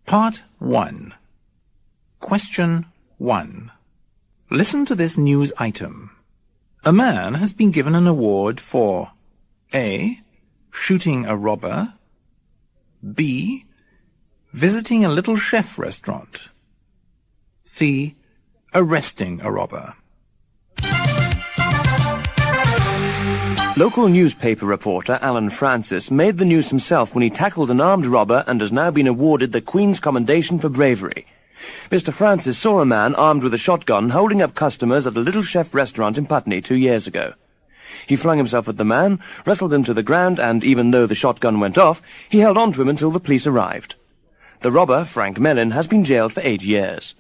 Part 1. Question 1. Listen to this news item. A man has been given an award for A. Shooting a robber, B. Visiting a little chef restaurant, C. Arresting a robber. Local newspaper reporter Alan Francis made the news himself when he tackled an armed robber and has now been awarded the Queen's Commendation for bravery. Mr. Francis saw a man armed with a shotgun holding up customers at a little chef restaurant in Putney 2 years ago. He flung himself at the man, wrestled him to the ground, and even though the shotgun went off, he held on to him until the police arrived. The robber, Frank Mellin, has been jailed for 8 years.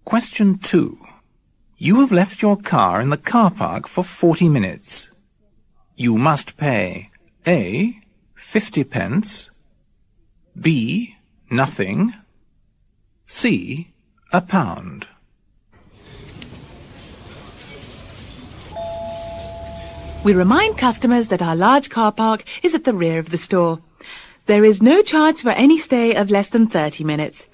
Question 2. You have left your car in the car park for 40 minutes. You must pay A. 50 pence, B. Nothing, C. £1. We remind customers that our large car park is at the rear of the store. There is no charge for any stay of less than 30 minutes.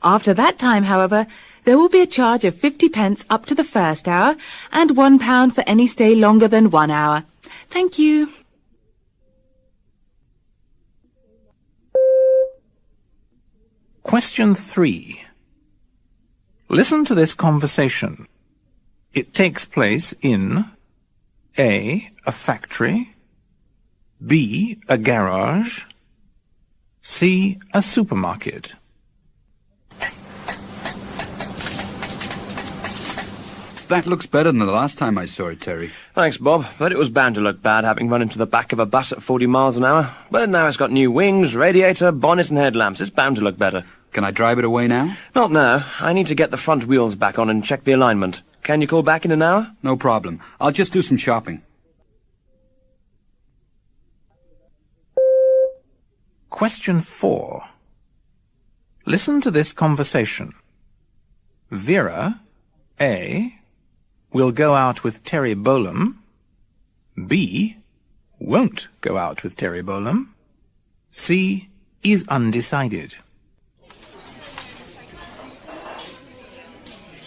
After that time, however, there will be a charge of 50 pence up to the first hour and £1 for any stay longer than 1 hour. Thank you. Question 3. Listen to this conversation. It takes place in A. A factory, B. A garage, C. A supermarket. That looks better than the last time I saw it, Terry. Thanks, Bob, but it was bound to look bad having run into the back of a bus at 40 miles an hour. But now it's got new wings, radiator, bonnet and headlamps. It's bound to look better. Can I drive it away now? Not now. I need to get the front wheels back on and check the alignment. Can you call back in an hour? No problem. I'll just do some shopping. Question 4. Listen to this conversation. Vera, A. will go out with Terry Bolam, B. won't go out with Terry Bolam, C. is undecided.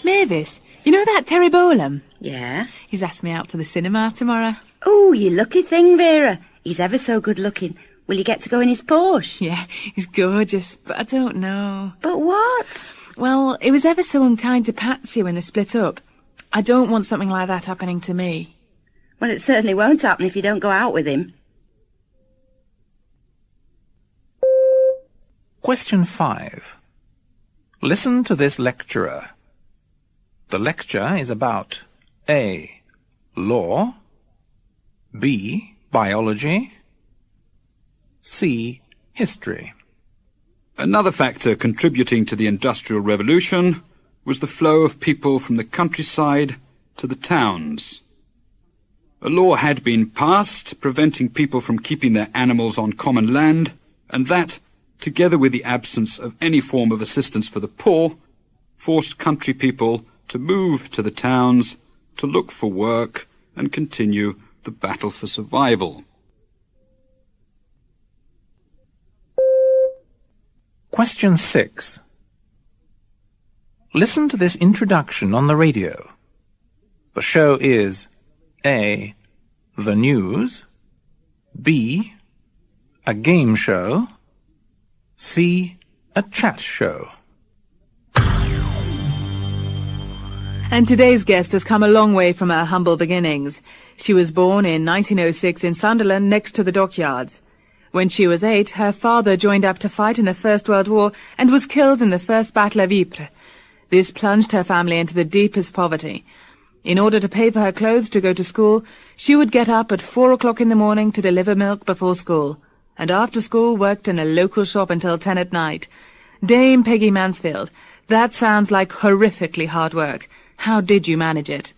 Mavis, you know that Terry Bolam? Yeah? He's asked me out to the cinema tomorrow. Oh, you lucky thing, Vera. He's ever so good looking. Will you get to go in his Porsche? Yeah, he's gorgeous, but I don't know. But what? Well, it was ever so unkind to Patsy when they split up. I don't want something like that happening to me. Well, it certainly won't happen if you don't go out with him. Question 5. Listen to this lecturer. The lecture is about A. Law, B. Biology, C. History. Another factor contributing to the Industrial Revolution was the flow of people from the countryside to the towns. A law had been passed preventing people from keeping their animals on common land, and that, together with the absence of any form of assistance for the poor, forced country people to move to the towns to look for work and continue the battle for survival. Question 6. Listen to this introduction on the radio. The show is A. The news, B. A game show, C. A chat show. And today's guest has come a long way from her humble beginnings. She was born in 1906 in Sunderland next to the dockyards. When she was 8, her father joined up to fight in the First World War and was killed in the First Battle of Ypres. This plunged her family into the deepest poverty. In order to pay for her clothes to go to school, she would get up at 4 o'clock in the morning to deliver milk before school, and after school worked in a local shop until 10 at night. Dame Peggy Mansfield, that sounds like horrifically hard work. How did you manage it?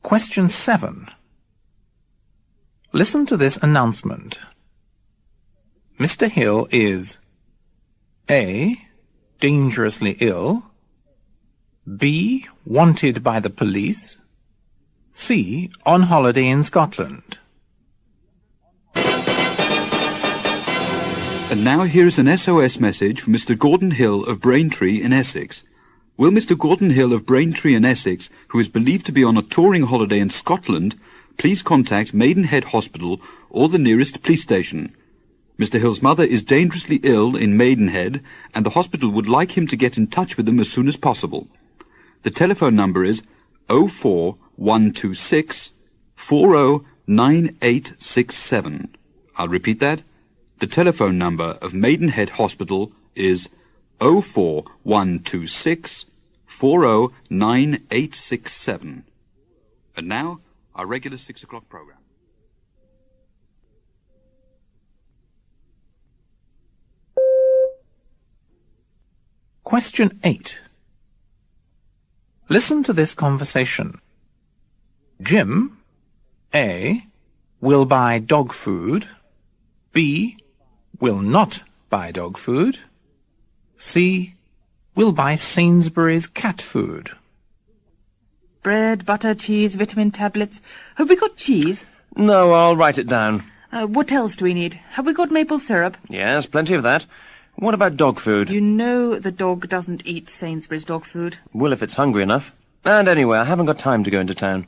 Question 7. Listen to this announcement. Mr. Hill is A. dangerously ill, B. Wanted by the police. C. On holiday in Scotland. And now here is an SOS message from Mr. Gordon Hill of Braintree in Essex. Will Mr. Gordon Hill of Braintree in Essex, who is believed to be on a touring holiday in Scotland, please contact Maidenhead Hospital or the nearest police station. Mr. Hill's mother is dangerously ill in Maidenhead, and the hospital would like him to get in touch with them as soon as possible. The telephone number is 04126 409867. I'll repeat that. The telephone number of Maidenhead Hospital is 04126 409867. And now, our regular 6 o'clock programme. Question 8. Listen to this conversation. Jim, A, will buy dog food. B, will not buy dog food. C, will buy Sainsbury's cat food. Bread, butter, cheese, vitamin tablets. Have we got cheese? No, I'll write it down. What else do we need? Have we got maple syrup? Yes, plenty of that. What about dog food? You know the dog doesn't eat Sainsbury's dog food. Well, if it's hungry enough. And anyway, I haven't got time to go into town.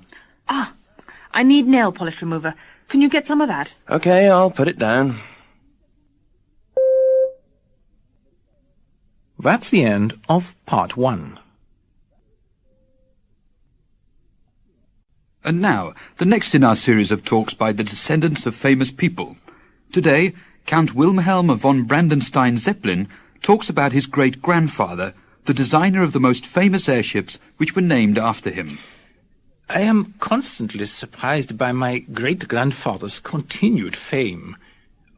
Ah, I need nail polish remover. Can you get some of that? Okay, I'll put it down. That's the end of part 1. And now, the next in our series of talks by the descendants of famous people. Today, Count Wilhelm von Brandenstein-Zeppelin talks about his great-grandfather, the designer of the most famous airships which were named after him. I am constantly surprised by my great-grandfather's continued fame.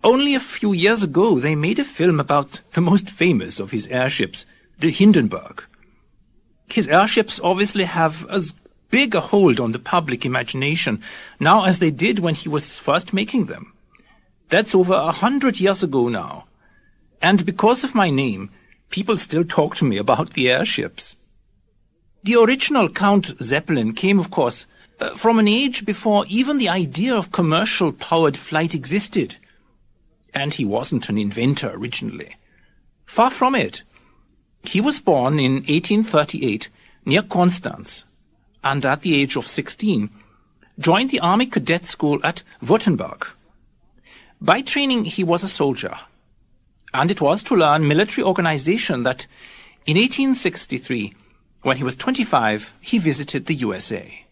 Only a few years ago they made a film about the most famous of his airships, the Hindenburg. His airships obviously have as big a hold on the public imagination now as they did when he was first making them. That's over 100 years ago now. And because of my name, people still talk to me about the airships. The original Count Zeppelin came, of course, from an age before even the idea of commercial-powered flight existed. And he wasn't an inventor originally. Far from it. He was born in 1838 near Constance, and at the age of 16, joined the Army Cadet School at Württemberg. By training, he was a soldier, and it was to learn military organization that, in 1863, when he was 25, he visited the USA.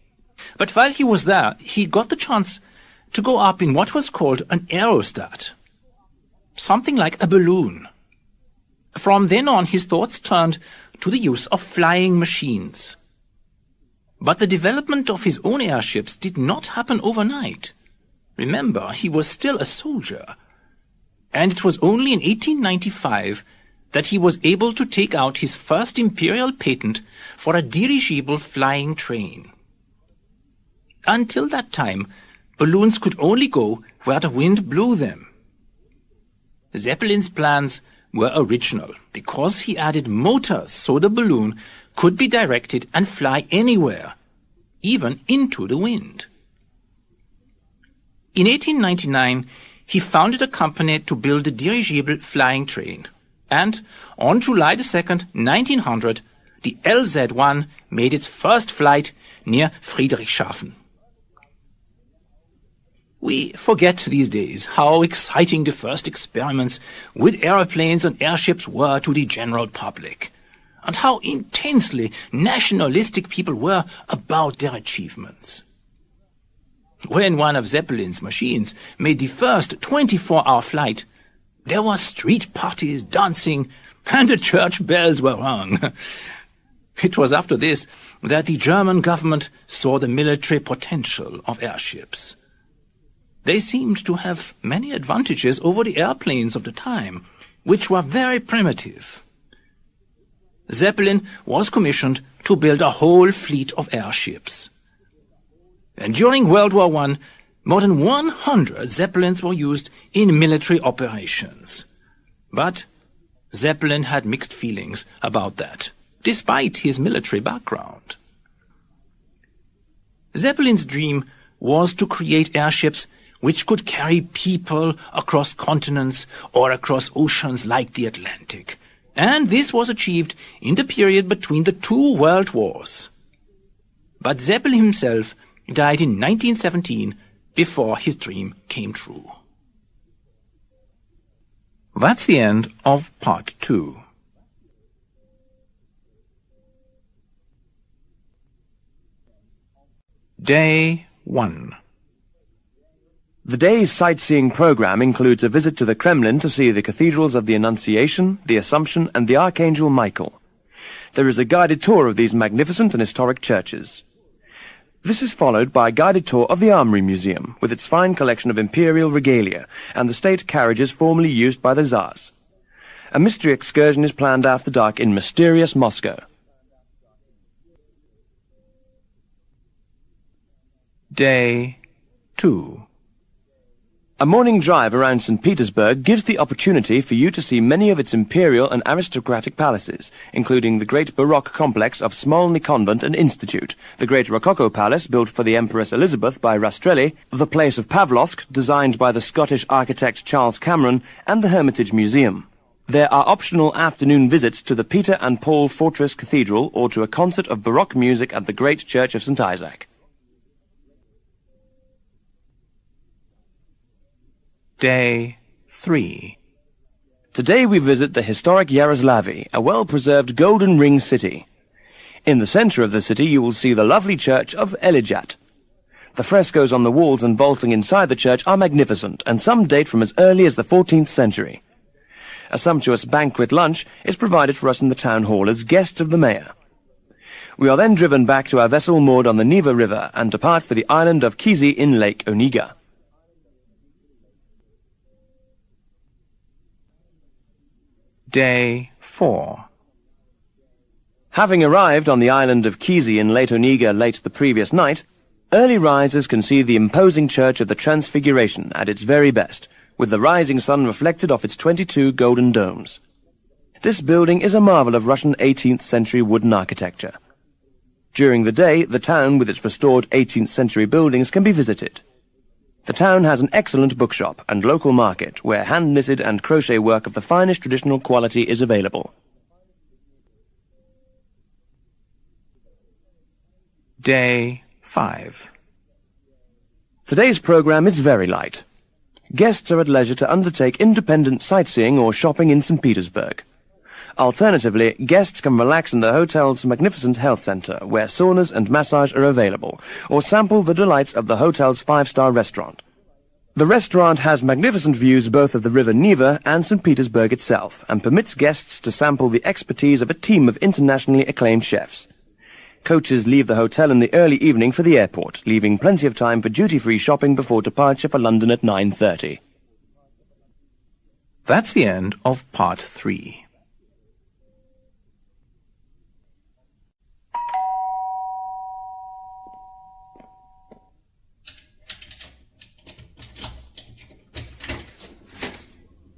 But while he was there, he got the chance to go up in what was called an aerostat, something like a balloon. From then on, his thoughts turned to the use of flying machines. But the development of his own airships did not happen overnight. Remember, he was still a soldier. And it was only in 1895 that he was able to take out his first imperial patent for a dirigible flying train. Until that time, balloons could only go where the wind blew them. Zeppelin's plans were original because he added motors so the balloon could be directed and fly anywhere, even into the wind. In 1899, he founded a company to build a dirigible flying train, and on July 2nd, 1900, the LZ-1 made its first flight near Friedrichshafen. We forget these days how exciting the first experiments with aeroplanes and airships were to the general public, and how intensely nationalistic people were about their achievements. When one of Zeppelin's machines made the first 24-hour flight, there were street parties, dancing, and the church bells were rung. It was after this that the German government saw the military potential of airships. They seemed to have many advantages over the airplanes of the time, which were very primitive. Zeppelin was commissioned to build a whole fleet of airships. And during World War I, more than 100 Zeppelins were used in military operations. But Zeppelin had mixed feelings about that. despite his military background. Zeppelin's dream was to create airships which could carry people across continents or across oceans like the Atlantic. And this was achieved in the period between the two world wars. But Zeppelin himself died in 1917 before his dream came true. That's the end of part 2. Day 1. The day's sightseeing program includes a visit to the Kremlin to see the cathedrals of the Annunciation, the Assumption, and the Archangel Michael. There is a guided tour of these magnificent and historic churches. This is followed by a guided tour of the Armory Museum, with its fine collection of imperial regalia and the state carriages formerly used by the Tsars. A mystery excursion is planned after dark in mysterious Moscow. Day 2. A morning drive around St. Petersburg gives the opportunity for you to see many of its imperial and aristocratic palaces, including the great Baroque complex of Smolny Convent and Institute, the great Rococo Palace built for the Empress Elizabeth by Rastrelli, the Place of Pavlovsk, designed by the Scottish architect Charles Cameron, and the Hermitage Museum. There are optional afternoon visits to the Peter and Paul Fortress Cathedral or to a concert of Baroque music at the Great Church of St. Isaac. Day 3. Today we visit the historic Yaroslavl, a well-preserved golden ring city. In the center of the city you will see the lovely church of Elijat. The frescoes on the walls and vaulting inside the church are magnificent, and some date from as early as the 14th century. A sumptuous banquet lunch is provided for us in the town hall as guests of the mayor. We are then driven back to our vessel moored on the Neva River and depart for the island of Kizi in Lake Onega. Day 4. Having arrived on the island of Kizi in Lake Onega late the previous night, early risers can see the imposing church of the Transfiguration at its very best, with the rising sun reflected off its 22 golden domes. This building is a marvel of Russian 18th century wooden architecture. During the day, the town with its restored 18th century buildings can be visited. The town has an excellent bookshop and local market where hand-knitted and crochet work of the finest traditional quality is available. Day 5. Today's program is very light. Guests are at leisure to undertake independent sightseeing or shopping in St. Petersburg. Alternatively, guests can relax in the hotel's magnificent health center, where saunas and massage are available, or sample the delights of the hotel's 5-star restaurant. The restaurant has magnificent views both of the River Neva and St. Petersburg itself, and permits guests to sample the expertise of a team of internationally acclaimed chefs. Coaches leave the hotel in the early evening for the airport, leaving plenty of time for duty-free shopping before departure for London at 9:30. That's the end of part 3.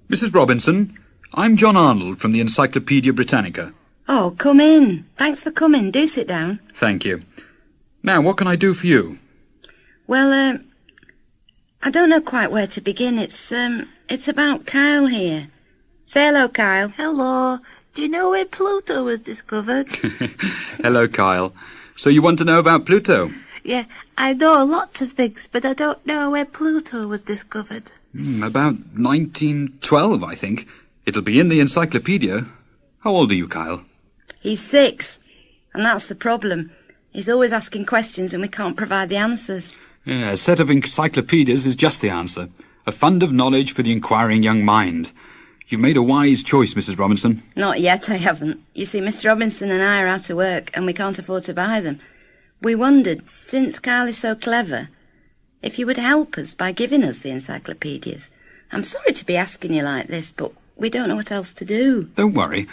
Mrs. Robinson, I'm John Arnold from the Encyclopaedia Britannica. Oh, come in. Thanks for coming. Do sit down. Thank you. Now, what can I do for you? Well, I don't know quite where to begin. It's about Kyle here. Say hello, Kyle. Hello. Do you know where Pluto was discovered? Hello, Kyle. So you want to know about Pluto? Yeah, I know lots of things, but I don't know where Pluto was discovered. About 1912, I think. It'll be in the encyclopedia. How old are you, Kyle? He's 6, and that's the problem. He's always asking questions and we can't provide the answers. Yeah, a set of encyclopedias is just the answer. A fund of knowledge for the inquiring young mind. You've made a wise choice, Mrs. Robinson. Not yet, I haven't. You see, Mr. Robinson and I are out of work and we can't afford to buy them. We wondered, since Kyle is so clever, if you would help us by giving us the encyclopedias. I'm sorry to be asking you like this, but we don't know what else to do. Don't worry.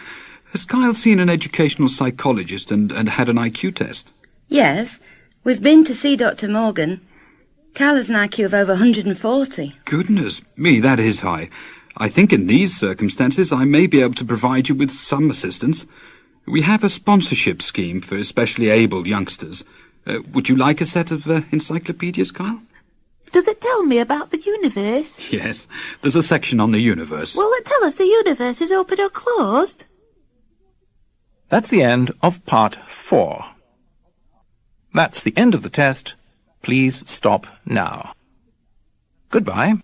Has Kyle seen an educational psychologist and had an IQ test? Yes. We've been to see Dr. Morgan. Kyle has an IQ of over 140. Goodness me, that is high. I think in these circumstances I may be able to provide you with some assistance. We have a sponsorship scheme for especially able youngsters. Would you like a set of encyclopedias, Kyle? Does it tell me about the universe? Yes, there's a section on the universe. Will it tell us the universe is open or closed? That's the end of part 4. That's the end of the test. Please stop now. Goodbye.